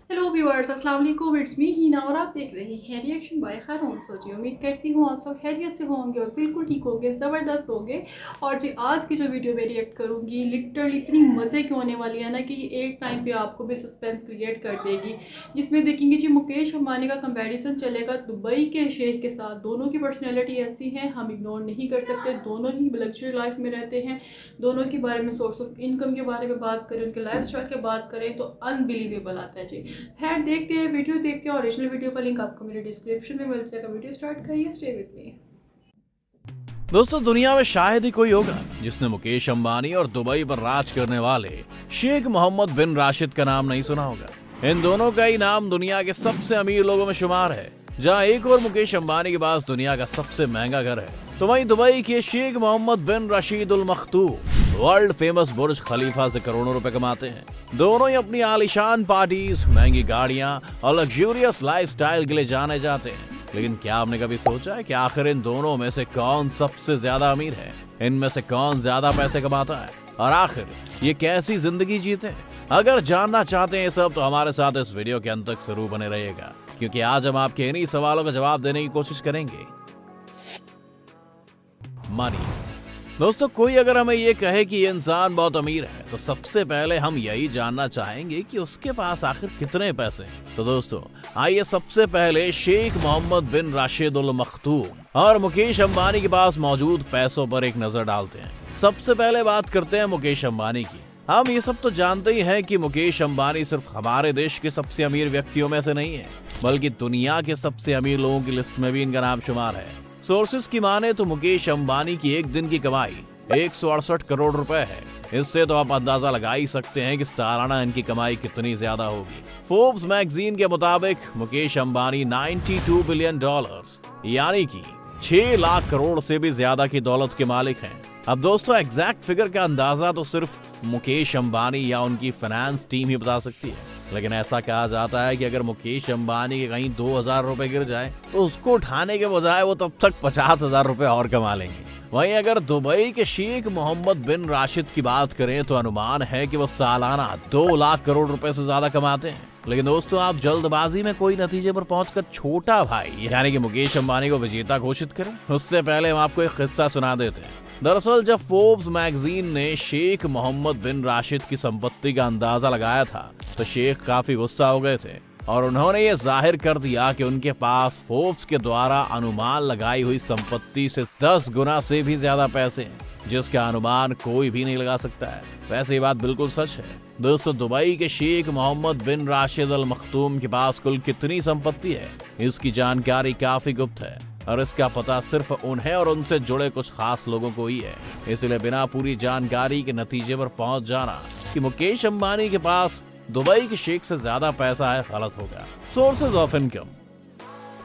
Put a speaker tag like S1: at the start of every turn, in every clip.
S1: Hello viewers, अस्सलाम वालेकुम। It's me हीना और आप देख रहे हैं रिएक्शन बाय खारून सोची। उम्मीद करती हूँ आप सब खैरियत से होंगे और बिल्कुल ठीक होंगे, ज़बरदस्त होंगे। और जी आज की जो वीडियो मैं रिएक्ट करूँगी लिटरली इतनी मज़े की होने वाली है ना कि ये एक टाइम पे आपको भी सस्पेंस क्रिएट कर देगी। जिसमें देखेंगे जी मुकेश अंबानी का कंपैरिजन चलेगा दुबई के शेख के साथ। दोनों की पर्सनैलिटी ऐसी है, हम इग्नोर नहीं कर सकते। दोनों ही लग्जरी लाइफ में रहते हैं। दोनों के बारे में सोर्स ऑफ इनकम के बारे में बात करें, उनके लाइफ स्टाइल की बात करें तो अनबिलीवेबल आता है जी। खैर देखते हैं, वीडियो देखते हैं। ओरिजिनल वीडियो का लिंक आपको मेरे डिस्क्रिप्शन में मिल जाएगा। वीडियो स्टार्ट करिए, स्टे विद मी।
S2: दोस्तों, दुनिया में शायद ही कोई होगा जिसने मुकेश अंबानी और दुबई पर राज करने वाले शेख मोहम्मद बिन राशिद का नाम नहीं सुना होगा। इन दोनों का ही नाम दुनिया के सबसे अमीर लोगों में शुमार है। जहां एक और मुकेश अंबानी के पास दुनिया का सबसे महंगा घर है, तो वहीं दुबई के शेख मोहम्मद बिन रशीद अल मखतूम वर्ल्ड फेमस बुर्ज खलीफा से करोड़ों रुपए कमाते हैं। दोनों ही अपनी आलीशान पार्टीज, महंगी गाड़ियां और लग्जूरियस लाइफस्टाइल के लिए जाने जाते हैं। लेकिन क्या आपने कभी सोचा है कि आखिर इन दोनों में से कौन सबसे ज्यादा अमीर है? इनमें से कौन ज्यादा पैसे कमाता है और आखिर ये कैसी जिंदगी जीते हैं? अगर जानना चाहते हैं ये सब तो हमारे साथ इस वीडियो के अंत तक जरूर बने रहिएगा, क्योंकि आज हम आपके इन्हीं सवालों का जवाब देने की कोशिश करेंगे। मनी। दोस्तों, कोई अगर हमें ये कहे कि ये इंसान बहुत अमीर है तो सबसे पहले हम यही जानना चाहेंगे कि उसके पास आखिर कितने पैसे हैं। तो दोस्तों, आइए सबसे पहले शेख मोहम्मद बिन राशिद अल मखतूम और मुकेश अंबानी के पास मौजूद पैसों पर एक नजर डालते हैं। सबसे पहले बात करते हैं मुकेश अंबानी की। हम ये सब तो जानते ही हैं कि मुकेश अंबानी सिर्फ हमारे देश के सबसे अमीर व्यक्तियों में से नहीं है, बल्कि दुनिया के सबसे अमीर लोगों की लिस्ट में भी इनका नाम शुमार है। सोर्सेस की माने तो मुकेश अंबानी की एक दिन की कमाई 168 करोड़ रुपए है। इससे तो आप अंदाजा लगा ही सकते हैं कि सालाना इनकी कमाई कितनी ज्यादा होगी। फोर्ब्स मैगजीन के मुताबिक मुकेश अंबानी 92 बिलियन डॉलर्स यानी कि 6 लाख करोड़ से भी ज्यादा की दौलत के मालिक हैं। अब दोस्तों, एग्जैक्ट फिगर का अंदाजा तो सिर्फ मुकेश अंबानी या उनकी फाइनेंस टीम ही बता सकती है। लेकिन ऐसा कहा जाता है कि अगर मुकेश अंबानी के कहीं 2000 रुपए गिर जाए तो उसको उठाने के बजाय वो तब तक 50,000 रुपए और कमा लेंगे। वहीं अगर दुबई के शेख मोहम्मद बिन राशिद की बात करें तो अनुमान है कि वो सालाना 2 लाख करोड़ रुपए से ज्यादा कमाते हैं। लेकिन दोस्तों, आप जल्दबाजी में कोई नतीजे पर पहुंचकर छोटा भाई यानी कि मुकेश अंबानी को विजेता घोषित करें, उससे पहले हम आपको एक किस्सा सुना देते हैं। दरअसल जब फोर्ब्स मैगजीन ने शेख मोहम्मद बिन राशिद की संपत्ति का अंदाजा लगाया था तो शेख काफी गुस्सा हो गए थे और उन्होंने ये जाहिर कर दिया कि उनके पास फोर्ब्स के द्वारा अनुमान लगाई हुई संपत्ति से 10 गुना से भी ज्यादा पैसे हैं, जिसका अनुमान कोई भी नहीं लगा सकता है। वैसे ये बात बिल्कुल सच है। दोस्तों, दुबई के शेख मोहम्मद बिन राशिद अल मखतूम के पास कुल कितनी संपत्ति है, इसकी जानकारी काफी गुप्त है और इसका पता सिर्फ उन्हें और उनसे जुड़े कुछ खास लोगों को ही है। इसलिए बिना पूरी जानकारी के नतीजे पर पहुंच जाना कि मुकेश अंबानी के पास दुबई के शेख से ज्यादा पैसा है, गलत होगा। Sources of income.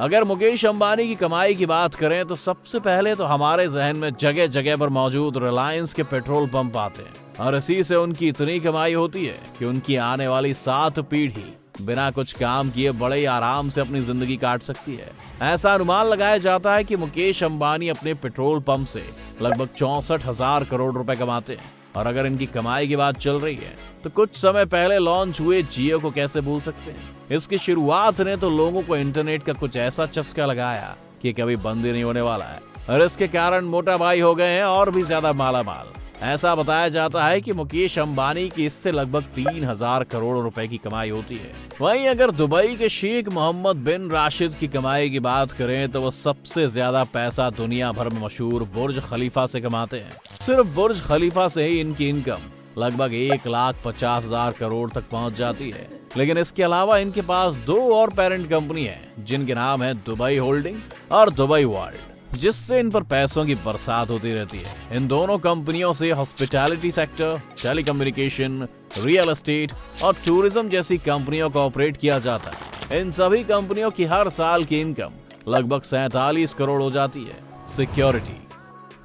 S2: अगर मुकेश अंबानी की कमाई की बात करें तो सबसे पहले तो हमारे जहन में जगह जगह पर मौजूद रिलायंस के पेट्रोल पंप आते हैं और इसी से उनकी इतनी कमाई होती है कि उनकी आने वाली 7 पीढ़ी बिना कुछ काम किए बड़े ही आराम से अपनी जिंदगी काट सकती है। ऐसा अनुमान लगाया जाता है कि मुकेश अंबानी अपने पेट्रोल पंप से लगभग 64,000 करोड़ रुपए कमाते हैं। और अगर इनकी कमाई की बात चल रही है तो कुछ समय पहले लॉन्च हुए जियो को कैसे भूल सकते हैं। इसकी शुरुआत ने तो लोगों को इंटरनेट का कुछ ऐसा चस्का लगाया कि कभी बंद ही नहीं होने वाला है और इसके कारण मोटा भाई हो गए हैं और भी ज्यादा मालामाल। ऐसा बताया जाता है कि मुकेश अंबानी की इससे लगभग 3,000 करोड़ रुपए की कमाई होती है। वहीं अगर दुबई के शेख मोहम्मद बिन राशिद की कमाई की बात करें तो वो सबसे ज्यादा पैसा दुनिया भर में मशहूर बुर्ज खलीफा से कमाते हैं। सिर्फ बुर्ज खलीफा से ही इनकी इनकम लगभग 1,50,000 करोड़ तक पहुंच जाती है। लेकिन इसके अलावा इनके पास 2 और पेरेंट कंपनी है जिनके नाम है दुबई होल्डिंग और दुबई वर्ल्ड, जिससे इन पर पैसों की बरसात होती रहती है। इन दोनों कंपनियों से hospitality sector, telecommunication, real estate और टूरिज्म जैसी कंपनियों को ऑपरेट किया जाता है। इन सभी कंपनियों की हर साल की इनकम लगभग 47 करोड़ हो जाती है। सिक्योरिटी।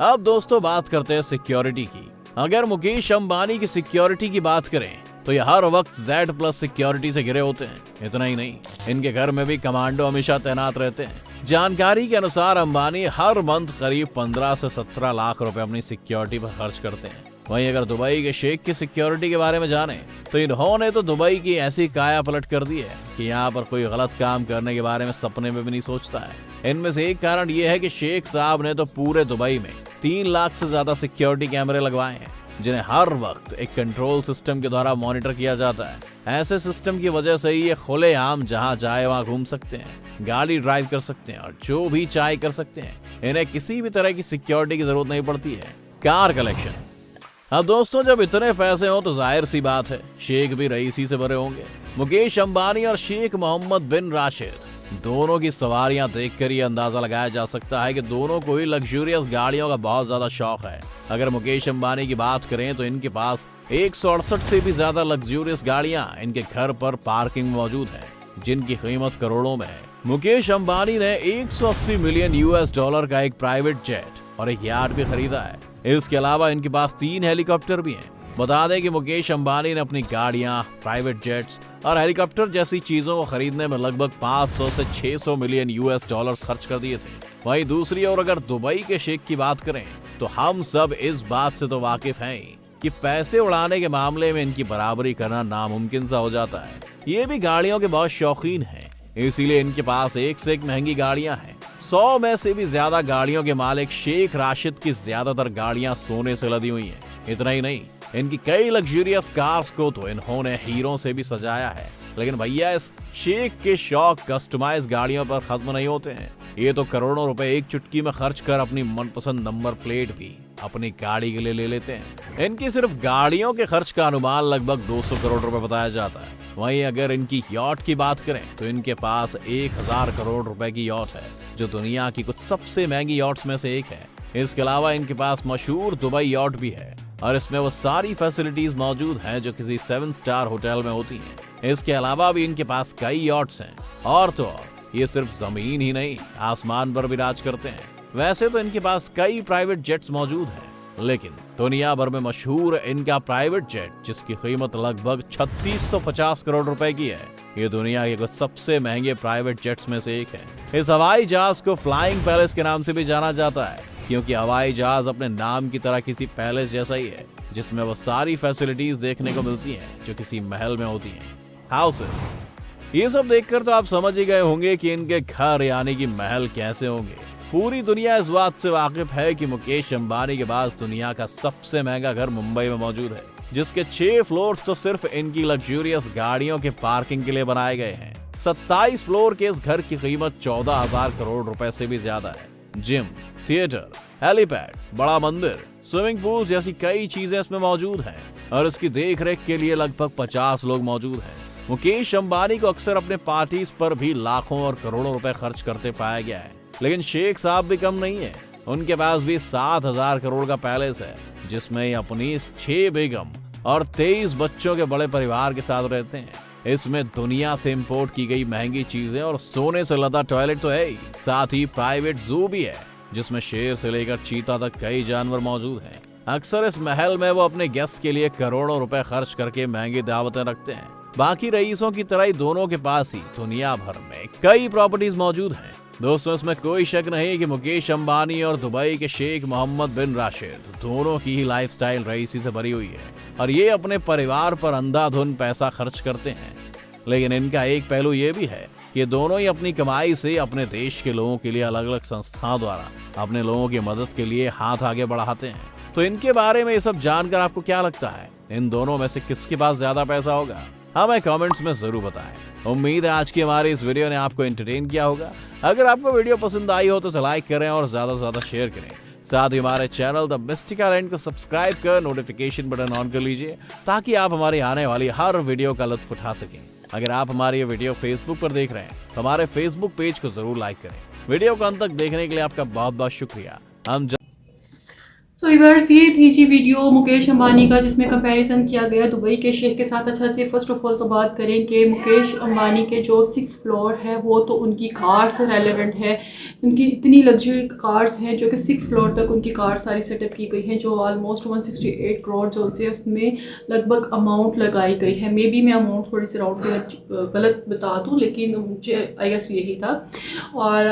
S2: अब दोस्तों बात करते हैं सिक्योरिटी की। अगर मुकेश अंबानी की सिक्योरिटी की बात करें तो ये हर वक्त Z+ सिक्योरिटी से घिरे होते हैं। इतना ही नहीं, इनके घर में भी कमांडो हमेशा तैनात रहते हैं। जानकारी के अनुसार अंबानी हर मंथ करीब 15 से 17 लाख रुपए अपनी सिक्योरिटी पर खर्च करते हैं। वहीं अगर दुबई के शेख की सिक्योरिटी के बारे में जाने तो इन्होंने तो दुबई की ऐसी काया पलट कर दी है कि यहाँ पर कोई गलत काम करने के बारे में सपने में भी नहीं सोचता है। इनमें से एक कारण ये है कि शेख साहब ने तो पूरे दुबई में 3 लाख से ज्यादा सिक्योरिटी कैमरे लगवाए हैं, जिन्हें हर वक्त एक कंट्रोल सिस्टम के द्वारा मॉनिटर किया जाता है। ऐसे सिस्टम की वजह से ही ये खुलेआम जहां चाहे वहां घूम सकते हैं, गाड़ी ड्राइव कर सकते हैं और जो भी चाहे कर सकते हैं। इन्हें किसी भी तरह की सिक्योरिटी की जरूरत नहीं पड़ती है। Car collection. अब दोस्तों, जब इतने पैसे हो तो जाहिर सी बात है शेख भी रईसी से भरे होंगे। मुकेश अंबानी और शेख मोहम्मद बिन राशिद दोनों की सवारियां देखकर ये अंदाजा लगाया जा सकता है कि दोनों को ही लग्जूरियस गाड़ियों का बहुत ज्यादा शौक है। अगर मुकेश अंबानी की बात करें तो इनके पास 168 से भी ज्यादा लग्जूरियस गाड़ियां इनके घर पर पार्किंग में मौजूद है, जिनकी कीमत करोड़ों में है। मुकेश अंबानी ने 180 मिलियन US डॉलर का एक प्राइवेट जेट और एक यार्ड भी खरीदा है। इसके अलावा इनके पास 3 हेलीकॉप्टर भी हैं। बता दें कि मुकेश अंबानी ने अपनी गाड़ियां, प्राइवेट जेट्स और हेलीकॉप्टर जैसी चीजों को खरीदने में लगभग 500 से 600 मिलियन US डॉलर खर्च कर दिए थे। वहीं दूसरी ओर अगर दुबई के शेख की बात करें तो हम सब इस बात से तो वाकिफ हैं कि पैसे उड़ाने के मामले में इनकी बराबरी करना नामुमकिन सा हो जाता है। ये भी गाड़ियों के बहुत शौकीन हैं, इसीलिए इनके पास एक से एक महंगी गाड़ियां हैं। 100 में से भी ज्यादा गाड़ियों के मालिक शेख राशिद की ज्यादातर गाड़ियां सोने से लदी हुई हैं। इतना ही नहीं, इनकी कई लग्जूरियस कार्स को तो इन्होंने हीरों से भी सजाया है। लेकिन भैया, इस शेख के शौक कस्टमाइज गाड़ियों पर खत्म नहीं होते हैं। ये तो करोड़ों रुपए एक चुटकी में खर्च कर अपनी मनपसंद नंबर प्लेट भी अपनी गाड़ी के लिए ले लेते हैं। इनकी सिर्फ गाड़ियों के खर्च का अनुमान लगभग 200 करोड़ रुपए बताया जाता है। वहीं अगर इनकी यॉट की बात करें तो इनके पास 1000 करोड़ रुपए की यॉट है, जो दुनिया की कुछ सबसे महंगी यॉट्स में से एक है। इसके अलावा इनके पास मशहूर दुबई यॉट भी है और इसमें वो सारी फैसिलिटीज मौजूद हैं जो किसी 7 स्टार होटल में होती हैं। इसके अलावा भी इनके पास कई यॉट्स हैं और तो और ये सिर्फ जमीन ही नहीं, आसमान पर भी राज करते हैं। वैसे तो इनके पास कई प्राइवेट जेट्स मौजूद हैं, लेकिन दुनिया भर में मशहूर इनका प्राइवेट जेट, जिसकी कीमत लगभग 3650 करोड़ रुपए की है, ये दुनिया के कुछ सबसे महंगे प्राइवेट जेट्स में से एक है। इस हवाई जहाज को फ्लाइंग पैलेस के नाम से भी जाना जाता है, क्योंकि हवाई जहाज अपने नाम की तरह किसी पैलेस जैसा ही है, जिसमें वो सारी फैसिलिटीज देखने को मिलती हैं जो किसी महल में होती हैं। हाउसेस। ये सब देखकर तो आप समझ ही गए होंगे कि इनके घर यानी कि महल कैसे होंगे। पूरी दुनिया इस बात से वाकिफ है कि मुकेश अंबानी के पास दुनिया का सबसे महंगा घर मुंबई में मौजूद है, जिसके 6 फ्लोर्स तो सिर्फ इनकी लग्जूरियस गाड़ियों के पार्किंग के लिए बनाए गए हैं। 27 फ्लोर के इस घर की कीमत 14,000 करोड़ रुपए से भी ज्यादा है। जिम, थिएटर, हेलीपैड, बड़ा मंदिर, स्विमिंग पूल जैसी कई चीजें इसमें मौजूद हैं और इसकी देखरेख के लिए लगभग 50 लोग मौजूद हैं। मुकेश अंबानी को अक्सर अपने पार्टीज पर भी लाखों और करोड़ों रुपए खर्च करते पाया गया है, लेकिन शेख साहब भी कम नहीं है। उनके पास भी 7,000 करोड़ का पैलेस है, जिसमें अपनी 6 बेगम और 23 बच्चों के बड़े परिवार के साथ रहते हैं। इसमें दुनिया से इंपोर्ट की गई महंगी चीजें और सोने से लदा टॉयलेट तो है ही, साथ ही प्राइवेट जू भी है, जिसमें शेर से लेकर चीता तक कई जानवर मौजूद हैं। अक्सर इस महल में वो अपने गेस्ट के लिए करोड़ों रुपए खर्च करके महंगी दावतें रखते हैं। बाकी रईसों की तरह ही दोनों के पास ही दुनिया भर में कई प्रॉपर्टीज मौजूद हैं। दोस्तों, इसमें कोई शक नहीं कि मुकेश अंबानी और दुबई के शेख मोहम्मद बिन राशिद दोनों की ही लाइफस्टाइल रईसी से भरी हुई है और ये अपने परिवार पर अंधाधुन पैसा खर्च करते हैं। लेकिन इनका एक पहलू ये भी है कि दोनों ही अपनी कमाई से अपने देश के लोगों के लिए अलग अलग संस्थाओं द्वारा अपने लोगों की मदद के लिए हाथ आगे बढ़ाते हैं। तो इनके बारे में ये सब जानकर आपको क्या लगता है? इन दोनों में से किसके पास ज्यादा पैसा होगा? हमें कमेंट्स में जरूर बताएं। उम्मीद है आज की हमारी इस वीडियो ने आपको एंटरटेन किया होगा। अगर आपको वीडियो पसंद आई हो तो लाइक करें और ज्यादा से ज्यादा शेयर करें। साथ ही हमारे चैनल द मिस्टिक आइलैंड को सब्सक्राइब कर नोटिफिकेशन बटन ऑन कर लीजिए, ताकि आप हमारी आने वाली हर वीडियो का लुत्फ उठा सकें। अगर आप हमारी ये वीडियो फेसबुक पर देख रहे हैं तो हमारे फेसबुक पेज को जरूर लाइक करें। वीडियो को अंत तक देखने के लिए आपका बहुत बहुत शुक्रिया।
S1: सो व्यूअर्स, ये थी जी वीडियो मुकेश अंबानी का, जिसमें कंपैरिजन किया गया दुबई के शेख के साथ। अच्छा जी, फर्स्ट ऑफ ऑल तो बात करें कि मुकेश अंबानी के जो 6 फ्लोर है वो तो उनकी कार से रेलेवेंट है। उनकी इतनी लग्जरी कार्स हैं जो कि 6 फ्लोर तक उनकी कार सारी सेटअप की गई हैं, जो ऑलमोस्ट 168 करोड़ जो से उसमें लगभग अमाउंट लगाई गई है। मे बी मैं अमाउंट थोड़ी सी राउंड फिगर गलत बता दूँ, लेकिन मुझे आई गेस यही था। और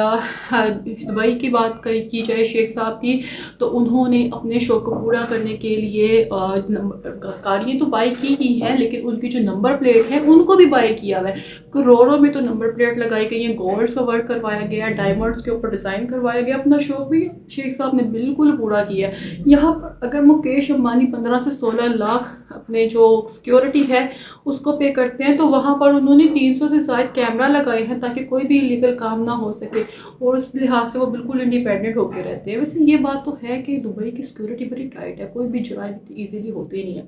S1: दुबई की बात की जाए शेख साहब की, तो उन्होंने अपने शौक को पूरा करने के लिए गाड़ियाँ तो बाई की ही है, लेकिन उनकी जो नंबर प्लेट है उनको भी बाई किया हुआ है। करोड़ों में तो नंबर प्लेट लगाई गई है, गोल्ड का वर्क करवाया गया, डायमंड्स के ऊपर डिज़ाइन करवाया गया। अपना शौक भी शेख साहब ने बिल्कुल पूरा किया है। यहाँ पर अगर मुकेश अंबानी 15 से 16 लाख अपने जो सिक्योरिटी है उसको पे करते हैं, तो वहाँ पर उन्होंने 300 से ज़ायद कैमरा लगाए हैं ताकि कोई भी इलीगल काम ना हो सके, और उस लिहाज से वो बिल्कुल इंडिपेंडेंट होकर रहते हैं। वैसे ये बात तो है कि दुबई की सिक्योरिटी बड़ी टाइट है, कोई भी जुराइम ईजीली होते नहीं है।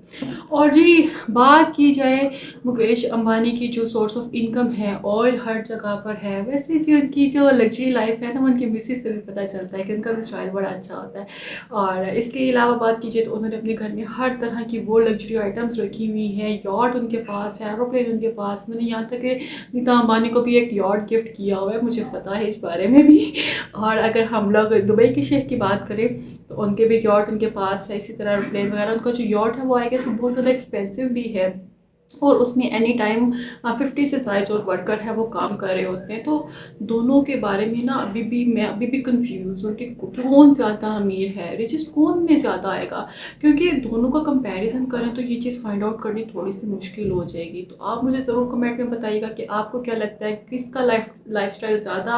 S1: और जी बात की जाए मुकेश अंबानी की जो सोर्स ऑफ इनकम है, ऑयल हर जगह पर है। वैसे जी उनकी जो लग्जरी लाइफ है ना, उनकी मिसेज से भी पता चलता है कि उनका भी स्टाइल बड़ा अच्छा होता है। और इसके अलावा बात कीजिए तो उन्होंने अपने घर में हर तरह की वो लग्जरी आइटम्स रखी हुई हैं, यॉट उनके पास है, एरोप्लेन उनके पास। मैंने यहाँ तक कि नीता अंबानी को भी एक यॉट गिफ्ट किया हुआ है, मुझे पता है इस बारे में भी। और अगर हम लोग दुबई के शेख की बात करें तो उनके भी यॉट उनके पास है, इसी तरह एरोप्लेन वगैरह। उनका जो यॉट है वो आई गेस बहुत ज़्यादा एक्सपेंसिव भी है, और उसमें एनी टाइम 50 से ज़ायद जो वर्कर है वो काम कर रहे होते हैं। तो दोनों के बारे में ना मैं अभी भी कंफ्यूज हूँ कि कौन ज़्यादा अमीर है, रिचेस्ट कौन में ज़्यादा आएगा, क्योंकि दोनों का कंपैरिजन करें तो ये चीज़ फाइंड आउट करनी थोड़ी सी मुश्किल हो जाएगी। तो आप मुझे ज़रूर कमेंट में बताइएगा कि आपको क्या लगता है, किसका लाइफस्टाइल ज़्यादा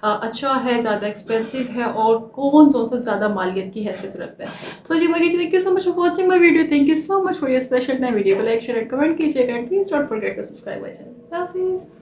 S1: अच्छा है, ज़्यादा एक्सपेंसिव है, और कौन सा ज़्यादा मालियत की हैसियत रखता है। सो जी बाकी thank you so much for watching my video. Thank you so much for your special time. Video को लाइक शेयर एंड कमेंट कीजिएगा, and please don't forget to subscribe my channel. हाफिज़।